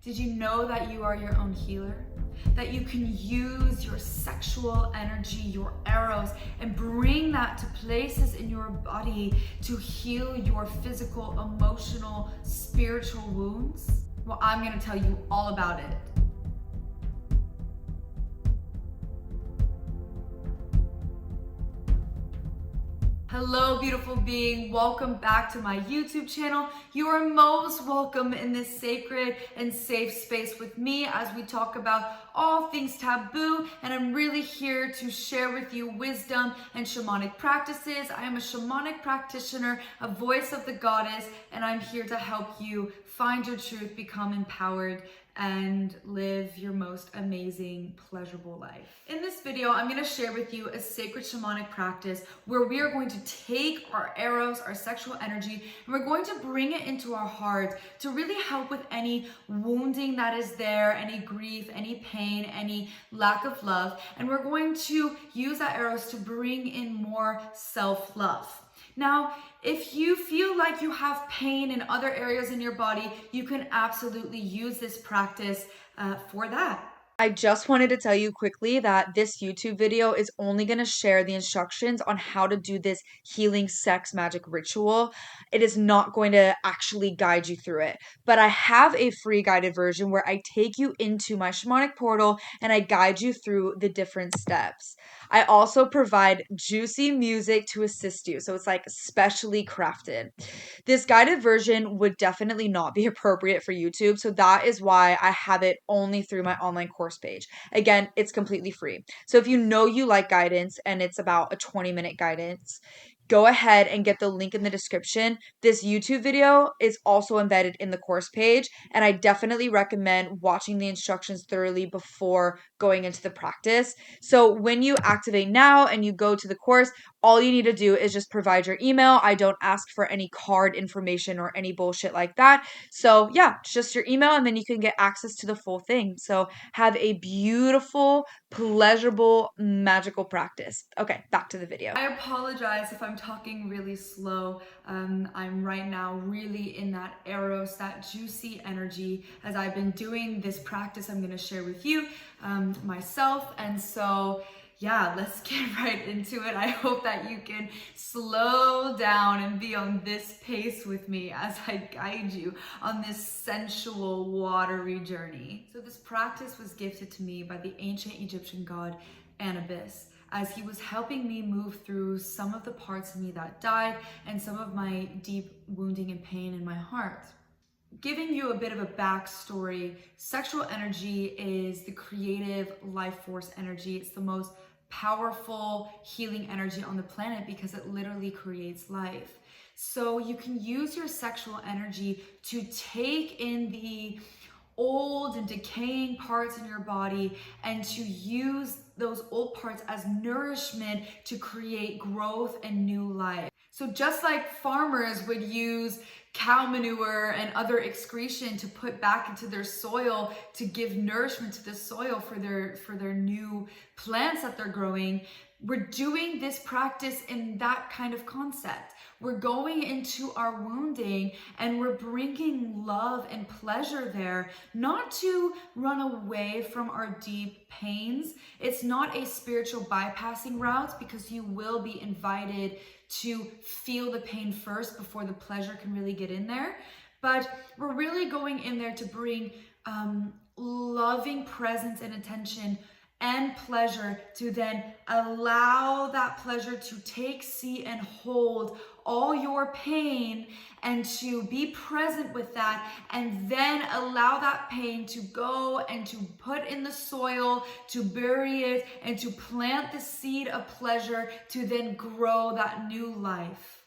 Did you know that you are your own healer? That you can use your sexual energy, your eros, and bring that to places in your body to heal your physical, emotional, spiritual wounds? Well, I'm gonna tell you all about it. Hello, beautiful being. Welcome back to my YouTube channel. You are most welcome in this sacred and safe space with me as we talk about all things taboo. And I'm really here to share with you wisdom and shamanic practices. I am a shamanic practitioner, a voice of the goddess, and I'm here to help you find your truth, become empowered, and live your most amazing, pleasurable life. In this video, I'm going to share with you a sacred shamanic practice where we are going to take our eros, our sexual energy, and we're going to bring it into our heart to really help with any wounding that is there, any grief, any pain, any lack of love. And we're going to use that eros to bring in more self-love. Now, if you feel like you have pain in other areas in your body, you can absolutely use this practice for that. I just wanted to tell you quickly that this YouTube video is only going to share the instructions on how to do this healing sex magic ritual. It is not going to actually guide you through it, but I have a free guided version where I take you into my shamanic portal and I guide you through the different steps. I also provide juicy music to assist you, so it's like specially crafted. This guided version would definitely not be appropriate for YouTube, so that is why I have it only through my online course page. Again, it's completely free. So if you know you like guidance and it's about a 20-minute guidance, go ahead and get the link in the description. This YouTube video is also embedded in the course page, and I definitely recommend watching the instructions thoroughly before going into the practice. So when you activate now and you go to the course, all you need to do is just provide your email. I don't ask for any card information or any bullshit like that. So yeah, it's just your email and then you can get access to the full thing. So have a beautiful, pleasurable, magical practice. Okay, back to the video. I apologize if I'm talking really slow. I'm right now really in that eros, that juicy energy as I've been doing this practice I'm going to share with you myself. And so yeah, let's get right into it. I hope that you can slow down and be on this pace with me as I guide you on this sensual, watery journey. So this practice was gifted to me by the ancient Egyptian god Anubis, as he was helping me move through some of the parts of me that died and some of my deep wounding and pain in my heart. Giving you a bit of a backstory, sexual energy is the creative life force energy. It's the most powerful healing energy on the planet because it literally creates life. So you can use your sexual energy to take in the old and decaying parts in your body and to use those old parts as nourishment to create growth and new life. So just like farmers would use cow manure and other excretion to put back into their soil to give nourishment to the soil for their new plants that they're growing, we're doing this practice in that kind of concept. We're going into our wounding and we're bringing love and pleasure there, not to run away from our deep pains. It's not a spiritual bypassing route because you will be invited to feel the pain first before the pleasure can really get in there. But we're really going in there to bring loving presence and attention and pleasure to then allow that pleasure to take, see, and hold all your pain and to be present with that, and then allow that pain to go and to put in the soil, to bury it, and to plant the seed of pleasure to then grow that new life.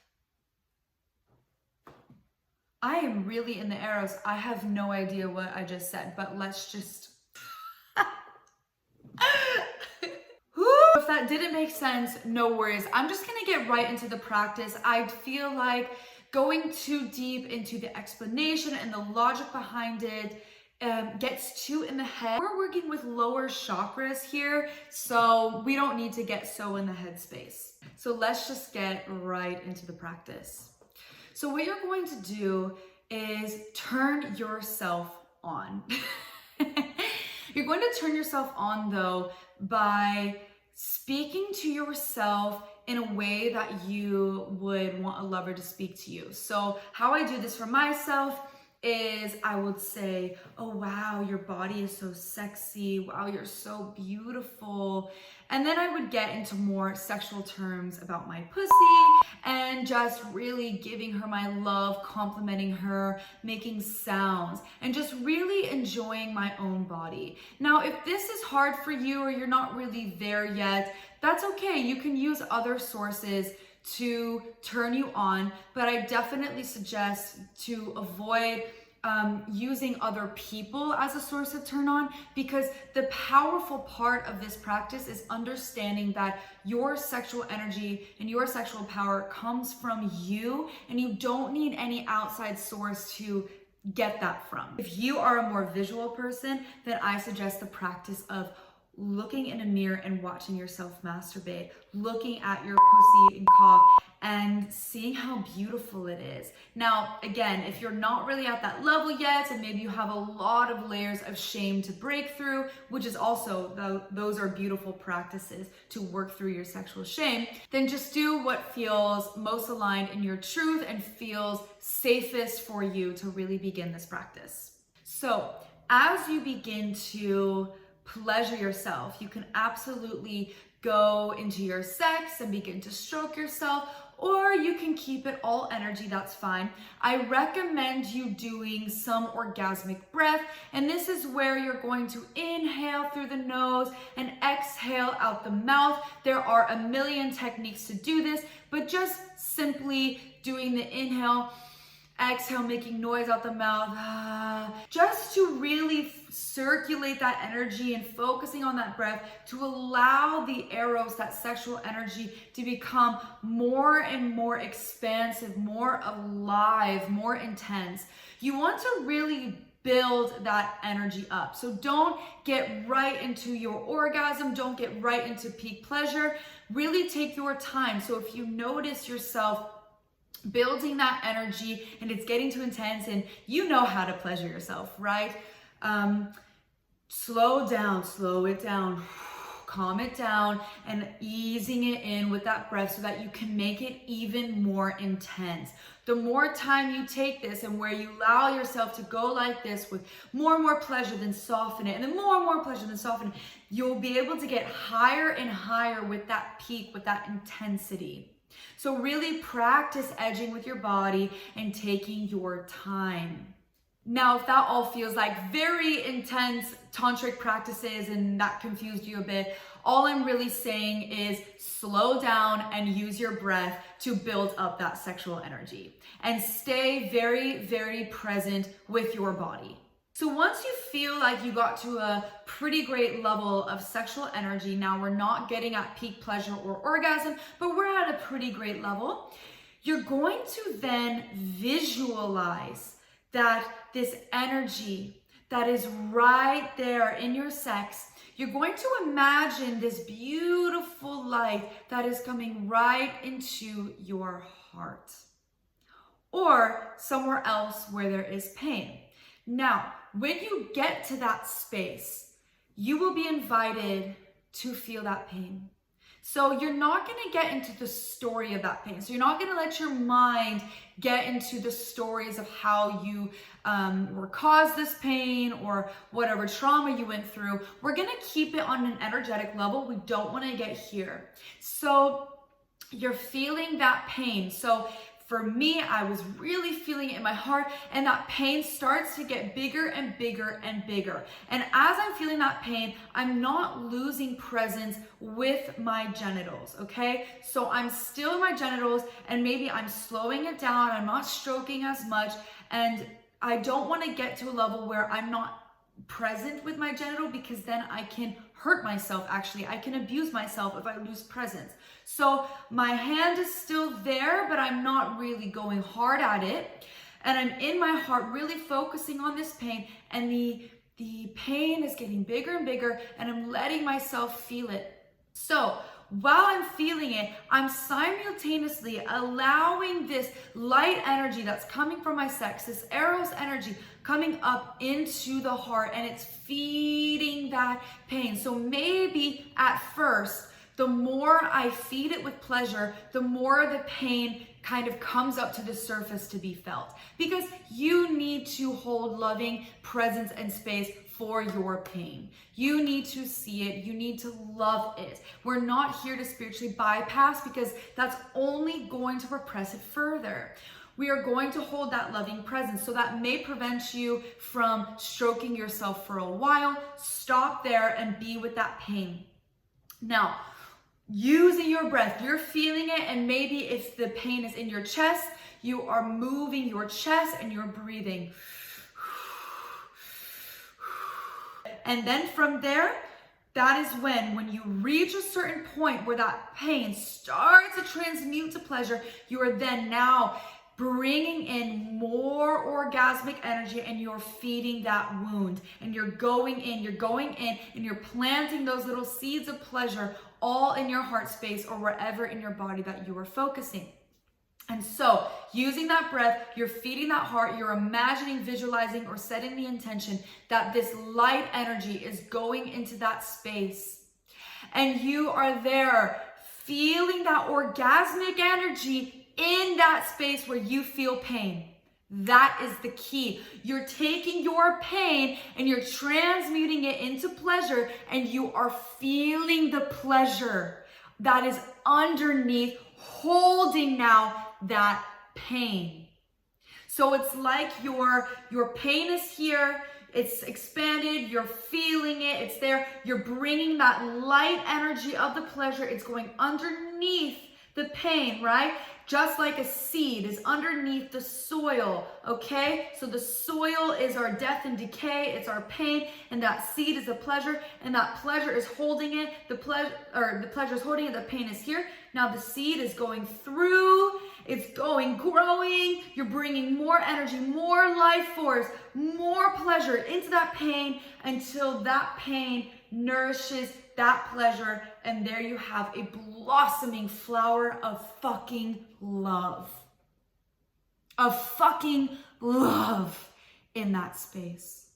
I am really in the eros. I have no idea what I just said, but let's just... If that didn't make sense, no worries. I'm just gonna get right into the practice. I feel like going too deep into the explanation and the logic behind it gets too in the head. We're working with lower chakras here, so we don't need to get so in the headspace. So let's just get right into the practice. So what you're going to do is turn yourself on. You're going to turn yourself on though by speaking to yourself in a way that you would want a lover to speak to you. So how I do this for myself is I would say, oh wow, your body is so sexy. Wow, you're so beautiful. And then I would get into more sexual terms about my pussy and just really giving her my love, complimenting her, making sounds, and just really enjoying my own body. Now, if this is hard for you or you're not really there yet, that's okay. You can use other sources to turn you on, but I definitely suggest to avoid using other people as a source of turn on, because the powerful part of this practice is understanding that your sexual energy and your sexual power comes from you, and you don't need any outside source to get that from. If you are a more visual person, then I suggest the practice of looking in a mirror and watching yourself masturbate, looking at your pussy and cock and seeing how beautiful it is. Now, again, if you're not really at that level yet, and maybe you have a lot of layers of shame to break through, which is also, those are beautiful practices to work through your sexual shame, then just do what feels most aligned in your truth and feels safest for you to really begin this practice. So, as you begin to pleasure yourself, you can absolutely go into your sex and begin to stroke yourself, or you can keep it all energy, that's fine. I recommend you doing some orgasmic breath, and this is where you're going to inhale through the nose and exhale out the mouth. There are a million techniques to do this, but just simply doing the inhale, exhale, making noise out the mouth, just to really circulate that energy and focusing on that breath to allow the eros, that sexual energy, to become more and more expansive, more alive, more intense. You want to really build that energy up. So don't get right into your orgasm, don't get right into peak pleasure. Really take your time. So if you notice yourself building that energy and it's getting too intense, and you know how to pleasure yourself, right? Slow down, slow it down, calm it down, and easing it in with that breath so that you can make it even more intense. The more time you take this and where you allow yourself to go like this with more and more pleasure, then soften it, and then more and more pleasure, then soften it, you'll be able to get higher and higher with that peak, with that intensity. So really practice edging with your body and taking your time. Now, if that all feels like very intense tantric practices and that confused you a bit, all I'm really saying is slow down and use your breath to build up that sexual energy. And stay very, very present with your body. So once you feel like you got to a pretty great level of sexual energy, now we're not getting at peak pleasure or orgasm, but we're at a pretty great level, you're going to then visualize that this energy that is right there in your sex, you're going to imagine this beautiful light that is coming right into your heart or somewhere else where there is pain. Now, when you get to that space, you will be invited to feel that pain. So you're not going to get into the story of that pain. So you're not going to let your mind get into the stories of how you were caused this pain or whatever trauma you went through. We're going to keep it on an energetic level. We don't want to get here. So you're feeling that pain. So for me, I was really feeling it in my heart, and that pain starts to get bigger and bigger and bigger. And as I'm feeling that pain, I'm not losing presence with my genitals, okay? So I'm still in my genitals, and maybe I'm slowing it down, I'm not stroking as much, and I don't want to get to a level where I'm not present with my genital, because then I can hurt myself. Actually, I can abuse myself if I lose presence. So my hand is still there, but I'm not really going hard at it, and I'm in my heart really focusing on this pain, and the pain is getting bigger and bigger, and I'm letting myself feel it. So while I'm feeling it, I'm simultaneously allowing this light energy that's coming from my sex, this Eros energy coming up into the heart, and it's feeding that pain. So maybe at first, the more I feed it with pleasure, the more the pain kind of comes up to the surface to be felt. Because you need to hold loving presence and space for your pain. You need to see it. You need to love it. We're not here to spiritually bypass, because that's only going to repress it further. We are going to hold that loving presence. So that may prevent you from stroking yourself for a while. Stop there and be with that pain. Now, using your breath, you're feeling it, and maybe if the pain is in your chest, you are moving your chest and you're breathing. And then from there, that is when you reach a certain point where that pain starts to transmute to pleasure, you are then now bringing in more orgasmic energy, and you're feeding that wound, and you're going in, and you're planting those little seeds of pleasure all in your heart space or wherever in your body that you are focusing. And so using that breath, you're feeding that heart, you're imagining, visualizing, or setting the intention that this light energy is going into that space. And you are there feeling that orgasmic energy in that space where you feel pain. That is the key. You're taking your pain and you're transmuting it into pleasure, and you are feeling the pleasure that is underneath, holding now that pain. So it's like your pain is here, it's expanded, you're feeling it, it's there, you're bringing that light energy of the pleasure, it's going underneath the pain, right? Just like a seed is underneath the soil, okay? So the soil is our death and decay, it's our pain, and that seed is the pleasure, and that pleasure is holding it, the pleasure is holding it, the pain is here. Now the seed is going through, it's going, growing, you're bringing more energy, more life force, more pleasure into that pain until that pain nourishes that pleasure, and there you have a blossoming flower of fucking love. Of fucking love in that space.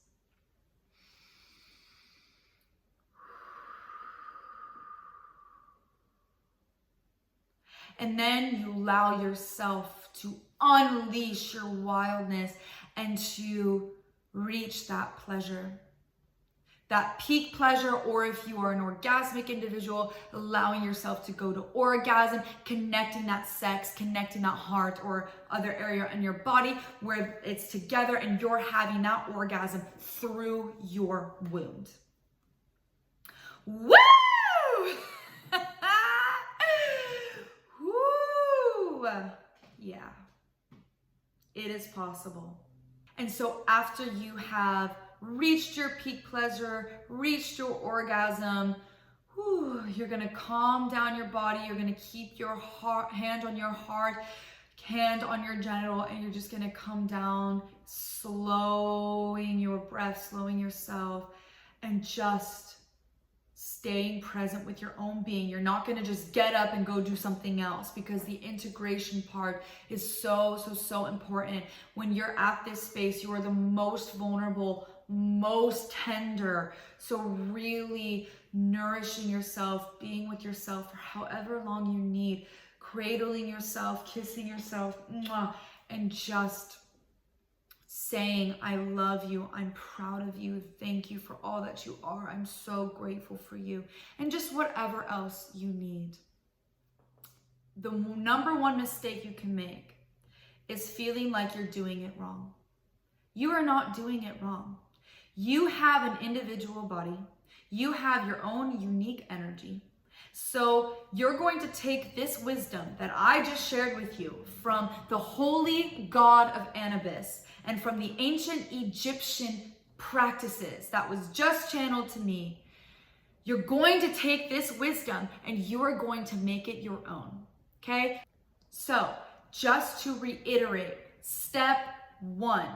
And then you allow yourself to unleash your wildness and to reach that pleasure. That peak pleasure, or if you are an orgasmic individual, allowing yourself to go to orgasm, connecting that sex, connecting that heart or other area in your body where it's together and you're having that orgasm through your wound. Woo! Woo! Yeah, it is possible. And so after you have reached your peak pleasure, reached your orgasm, you're gonna calm down your body, you're gonna keep your hand on your heart, hand on your genital, and you're just gonna come down, slowing your breath, slowing yourself, and just staying present with your own being. You're not gonna just get up and go do something else, because the integration part is so important. When you're at this space, you are the most vulnerable, most tender. So really nourishing yourself, being with yourself for however long you need, cradling yourself, kissing yourself, and just saying, I love you, I'm proud of you, thank you for all that you are, I'm so grateful for you, and just whatever else you need. The number one mistake you can make is feeling like you're doing it wrong. You are not doing it wrong. You have an individual body. You have your own unique energy. So you're going to take this wisdom that I just shared with you from the holy god of Anubis and from the ancient Egyptian practices that was just channeled to me. You're going to take this wisdom and you are going to make it your own, okay? So just to reiterate, step one,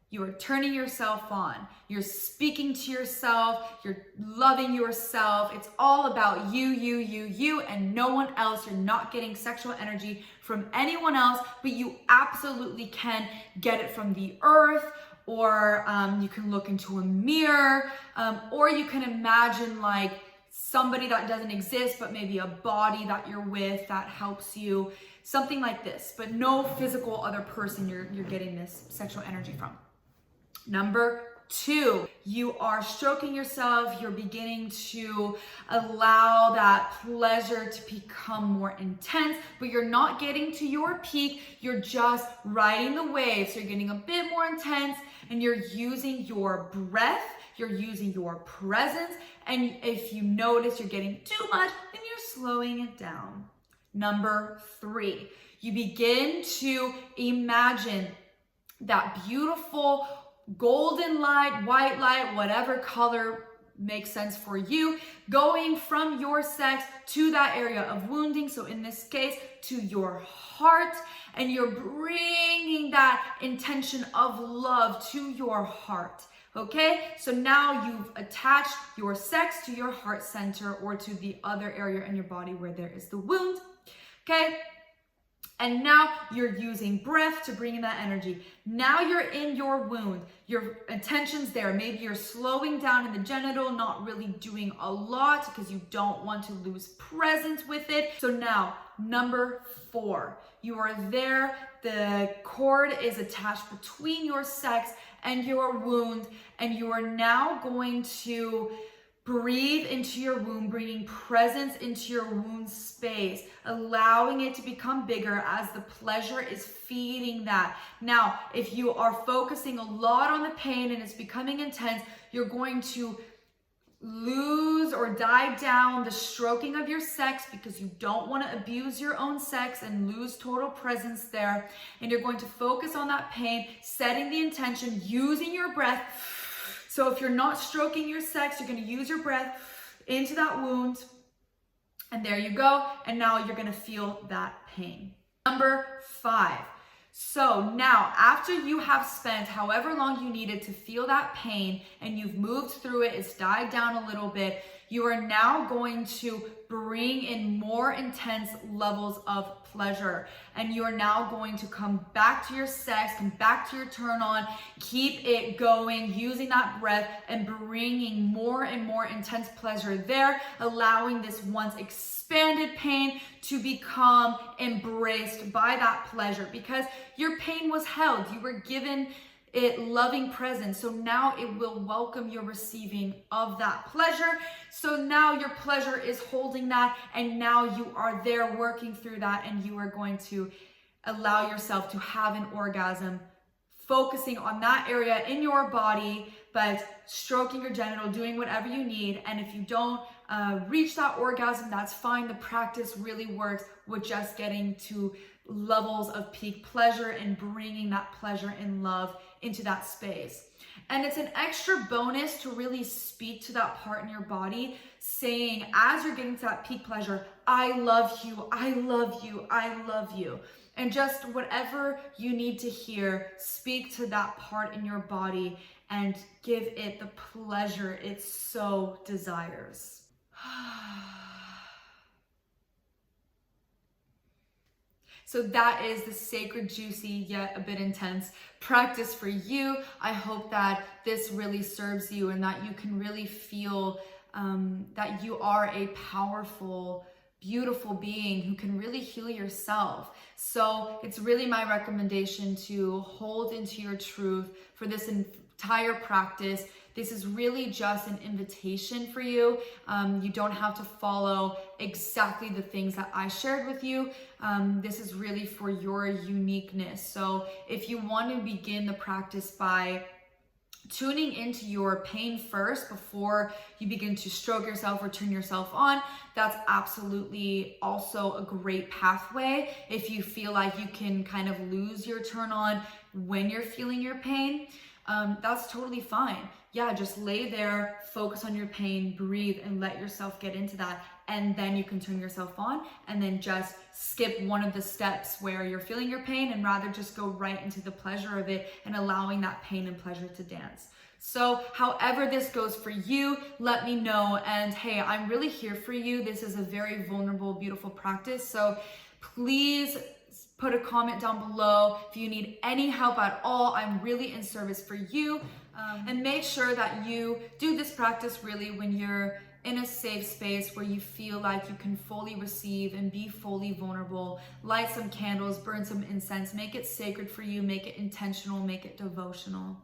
You are turning yourself on. You're speaking to yourself. You're loving yourself. It's all about you, and no one else. You're not getting sexual energy from anyone else, but you absolutely can get it from the earth, or you can look into a mirror, or you can imagine like somebody that doesn't exist, but maybe a body that you're with that helps you, something like this, but no physical other person you're getting this sexual energy from. Number 2, you are stroking yourself. You're beginning to allow that pleasure to become more intense, but you're not getting to your peak. You're just riding the wave. So you're getting a bit more intense, and you're using your breath. You're using your presence. And if you notice you're getting too much, then you're slowing it down. Number 3, you begin to imagine that beautiful golden light, white light, whatever color makes sense for you, going from your sex to that area of wounding. So in this case, to your heart, and you're bringing that intention of love to your heart. Okay, so now you've attached your sex to your heart center, or to the other area in your body where there is the wound. Okay. And now you're using breath to bring in that energy. Now you're in your wound. Your attention's there. Maybe you're slowing down in the genital, not really doing a lot because you don't want to lose presence with it. So now, number 4, you are there. The cord is attached between your sex and your wound, and you are now going to breathe into your womb, bringing presence into your wound space, allowing it to become bigger as the pleasure is feeding that. Now, if you are focusing a lot on the pain and it's becoming intense, you're going to lose or dive down the stroking of your sex, because you don't want to abuse your own sex and lose total presence there. And you're going to focus on that pain, setting the intention, using your breath. So if you're not stroking your sex, you're going to use your breath into that wound. And there you go. And now you're going to feel that pain. Number 5. So now, after you have spent however long you needed to feel that pain, and you've moved through it, it's died down a little bit, you are now going to bring in more intense levels of pleasure. And you are now going to come back to your sex, come back to your turn on, keep it going, using that breath and bringing more and more intense pleasure there, allowing this once expanded pain to become embraced by that pleasure, because your pain was held. You were given it loving presence. So now it will welcome your receiving of that pleasure. So now your pleasure is holding that, and now you are there working through that, and you are going to allow yourself to have an orgasm, focusing on that area in your body, but stroking your genital, doing whatever you need. And if you don't reach that orgasm, that's fine. The practice really works with just getting to levels of peak pleasure and bringing that pleasure and love into that space. And it's an extra bonus to really speak to that part in your body, saying, as you're getting to that peak pleasure, I love you, I love you, I love you. And just whatever you need to hear, speak to that part in your body and give it the pleasure it so desires. So that is the sacred, juicy, yet a bit intense practice for you. I hope that this really serves you, and that you can really feel that you are a powerful, beautiful being who can really heal yourself. So it's really my recommendation to hold into your truth for this entire practice. This is really just an invitation for you. You don't have to follow exactly the things that I shared with you. This is really for your uniqueness. So if you want to begin the practice by tuning into your pain first before you begin to stroke yourself or turn yourself on, that's absolutely also a great pathway. If you feel like you can kind of lose your turn on when you're feeling your pain, that's totally fine. Yeah, just lay there, focus on your pain, breathe, and let yourself get into that. and then you can turn yourself on, and then just skip one of the steps where you're feeling your pain and rather just go right into the pleasure of it and allowing that pain and pleasure to dance. So however this goes for you, let me know. And hey, I'm really here for you. This is a very vulnerable, beautiful practice. So please put a comment down below if you need any help at all. I'm really in service for you. And make sure that you do this practice really when you're in a safe space where you feel like you can fully receive and be fully vulnerable. Light some candles, burn some incense, make it sacred for you, make it intentional, make it devotional.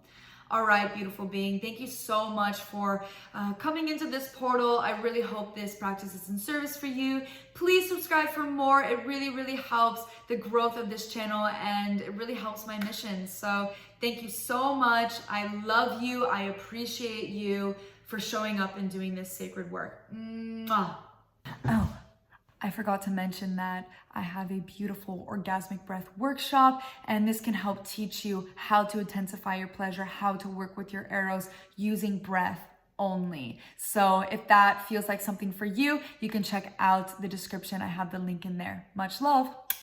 All right, beautiful being, thank you so much for coming into this portal. I really hope this practice is in service for you. Please subscribe for more. It really, really helps the growth of this channel, and it really helps my mission. So thank you so much. I love you. I appreciate you for showing up and doing this sacred work. Mwah. Oh, I forgot to mention that I have a beautiful orgasmic breath workshop, and this can help teach you how to intensify your pleasure, how to work with your eros using breath only. So if that feels like something for you, you can check out the description. I have the link in there. Much love.